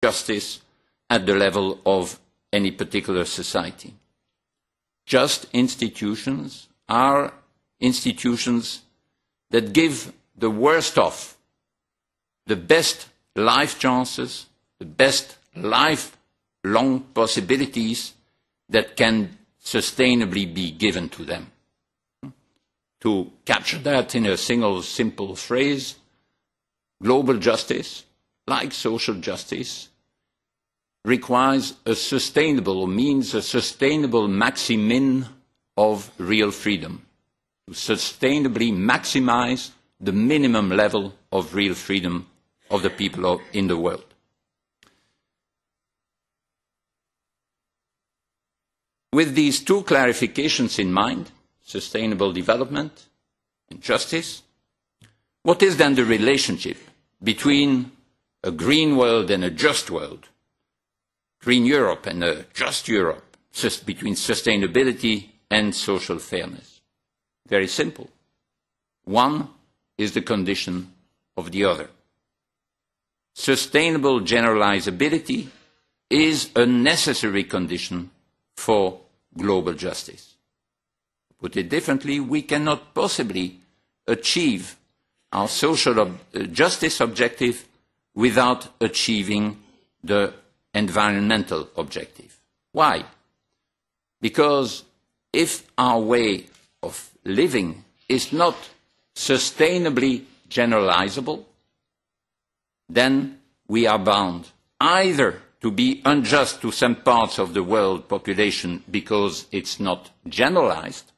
justice at the level of any particular society. Just institutions are institutions that give the worst off the best life chances, the best lifelong possibilities that can sustainably be given to them. To capture that in a single simple phrase, global justice, like social justice, requires a sustainable, means a sustainable maximum of real freedom, to sustainably maximize the minimum level of real freedom of the people in the world. With these two clarifications in mind, sustainable development and justice, what is then the relationship between a green world and a just world, green Europe and a just Europe, between sustainability and social fairness? Very simple. One is the condition of the other. Sustainable generalizability is a necessary condition for global justice. Put it differently, we cannot possibly achieve our social justice objective without achieving the environmental objective. Why? Because if our way of living is not sustainably generalizable, then we are bound either to be unjust to some parts of the world population because it's not generalized,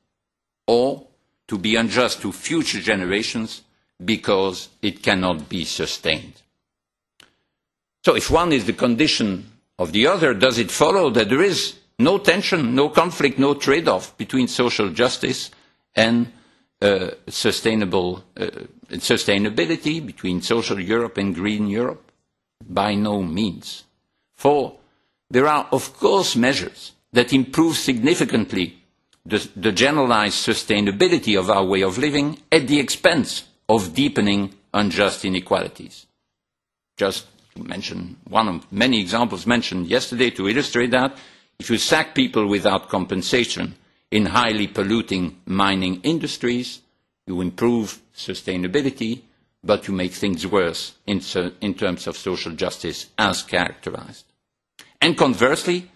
or to be unjust to future generations because it cannot be sustained. So if one is the condition of the other, does it follow that there is no tension, no conflict, no trade-off between social justice and sustainability, between social Europe and green Europe? By no means. For there are, of course, measures that improve significantly the generalized sustainability of our way of living at the expense of deepening unjust inequalities. Just to mention one of many examples mentioned yesterday to illustrate that, if you sack people without compensation in highly polluting mining industries, you improve sustainability, but you make things worse in terms of social justice as characterized. And conversely,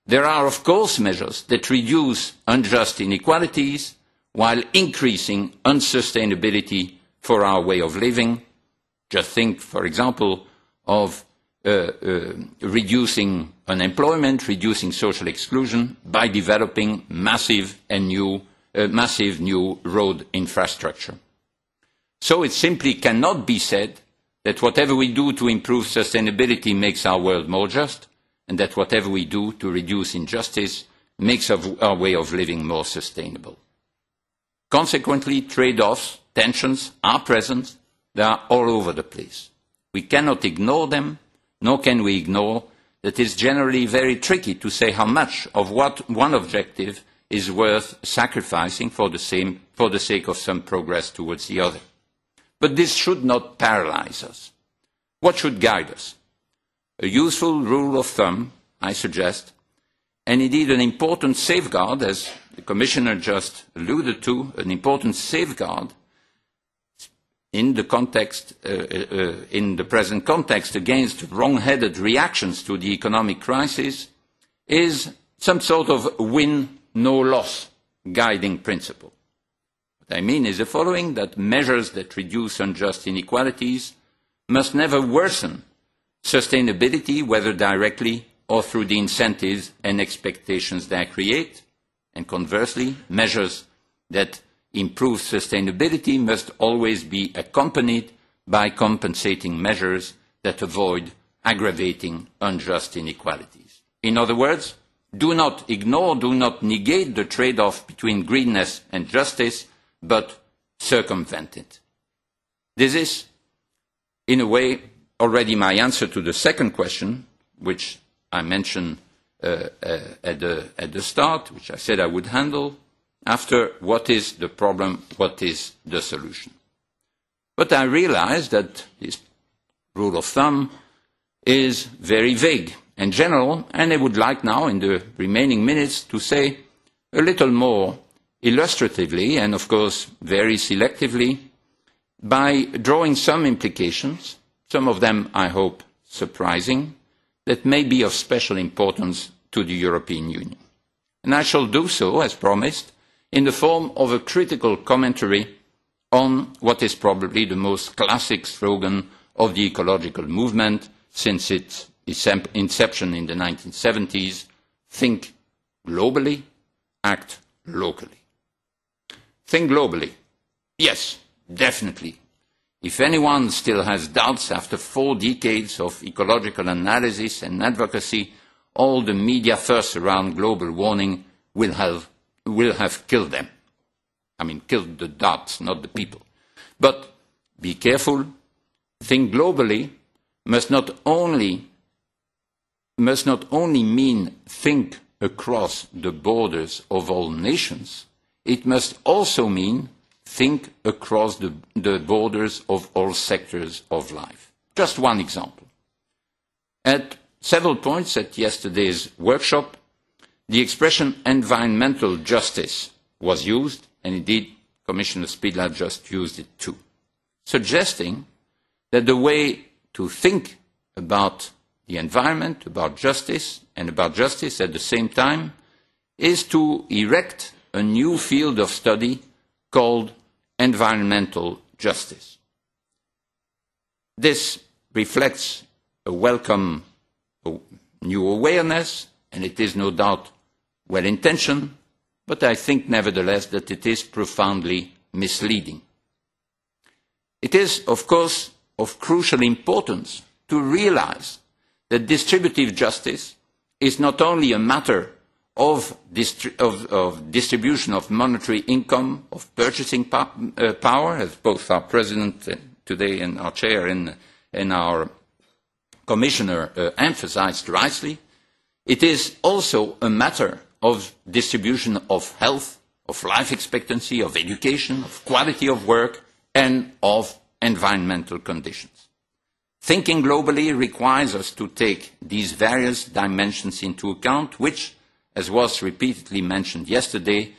there are, of course, measures that reduce unjust inequalities while increasing unsustainability for our way of living. Just think, for example, of reducing unemployment, reducing social exclusion by developing massive new road infrastructure. So it simply cannot be said that whatever we do to improve sustainability makes our world more just, and that whatever we do to reduce injustice makes our way of living more sustainable. Consequently, trade-offs, tensions are present. They are all over the place. We cannot ignore them, nor can we ignore that it's generally very tricky to say how much of what one objective is worth sacrificing for the sake of some progress towards the other. But this should not paralyze us. What should guide us? A useful rule of thumb, I suggest, and indeed an important safeguard, as the Commissioner just alluded to, an important safeguard in the context, in the present context against wrong-headed reactions to the economic crisis, is some sort of win, no loss guiding principle. What I mean is the following, that measures that reduce unjust inequalities must never worsen sustainability, whether directly or through the incentives and expectations they create, and conversely, measures that improve sustainability must always be accompanied by compensating measures that avoid aggravating unjust inequalities. In other words, do not ignore, do not negate the trade-off between greenness and justice, but circumvent it. This is, in a way, already my answer to the second question, which I mentioned at the start, which I said I would handle, after what is the problem, what is the solution. But I realize that this rule of thumb is very vague and general, and I would like now, in the remaining minutes, to say a little more illustratively and, of course, very selectively, by drawing some implications, some of them, I hope, surprising, that may be of special importance to the European Union. And I shall do so, as promised, in the form of a critical commentary on what is probably the most classic slogan of the ecological movement since its inception in the 1970s: think globally, act locally. Think globally. Yes, definitely. If anyone still has doubts after 4 decades of ecological analysis and advocacy, all the media fuss around global warming will have killed them. I mean, killed the doubts, not the people. But be careful. Think globally must not only mean think across the borders of all nations, it must also mean think across the borders of all sectors of life. Just one example. At several points at yesterday's workshop, the expression environmental justice was used, and indeed Commissioner Spidla just used it too, suggesting that the way to think about the environment, about justice, and about justice at the same time, is to erect a new field of study called environmental justice. This reflects a welcome new awareness, and it is no doubt well-intentioned, but I think nevertheless that it is profoundly misleading. It is, of course, of crucial importance to realize that distributive justice is not only a matter of distribution of monetary income, of purchasing power, as both our President today and our Chair and our Commissioner emphasized rightly. It is also a matter of distribution of health, of life expectancy, of education, of quality of work, and of environmental conditions. Thinking globally requires us to take these various dimensions into account, which, as was repeatedly mentioned yesterday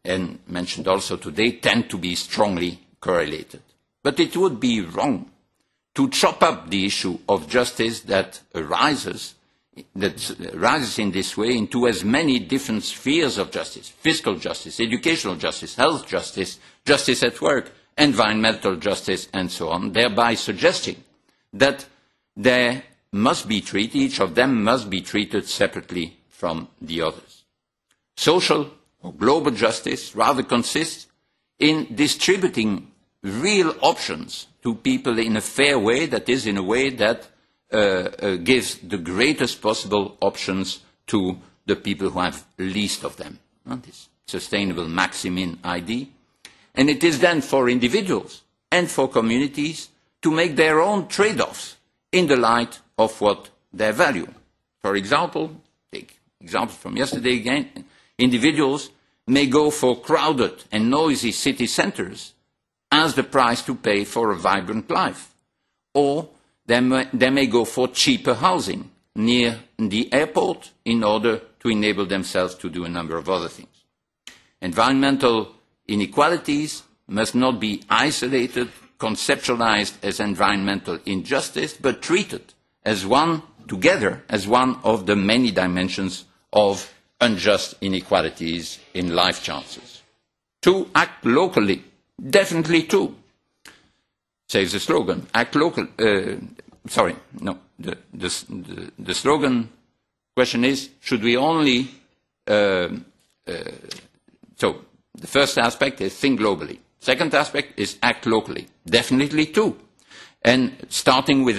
and mentioned also today, tend to be strongly correlated. But it would be wrong to chop up the issue of justice that arises in this way into as many different spheres of justice: fiscal justice, educational justice, health justice, justice at work, environmental justice, and so on, thereby suggesting that each of them must be treated separately from the others. Social or global justice rather consists in distributing real options to people in a fair way, that is, in a way that gives the greatest possible options to the people who have least of them. This sustainable maximin ID. And it is then for individuals and for communities to make their own trade-offs in the light of what they value. For example, take examples from yesterday again, individuals may go for crowded and noisy city centers as the price to pay for a vibrant life. Or they may go for cheaper housing near the airport in order to enable themselves to do a number of other things. Environmental inequalities must not be isolated, conceptualized as environmental injustice, but treated as one, together, as one of the many dimensions of unjust inequalities in life chances. To act locally, definitely too. Says the slogan, act local. The slogan question is, should we only, so the first aspect is think globally. Second aspect is act locally. Definitely too. And starting with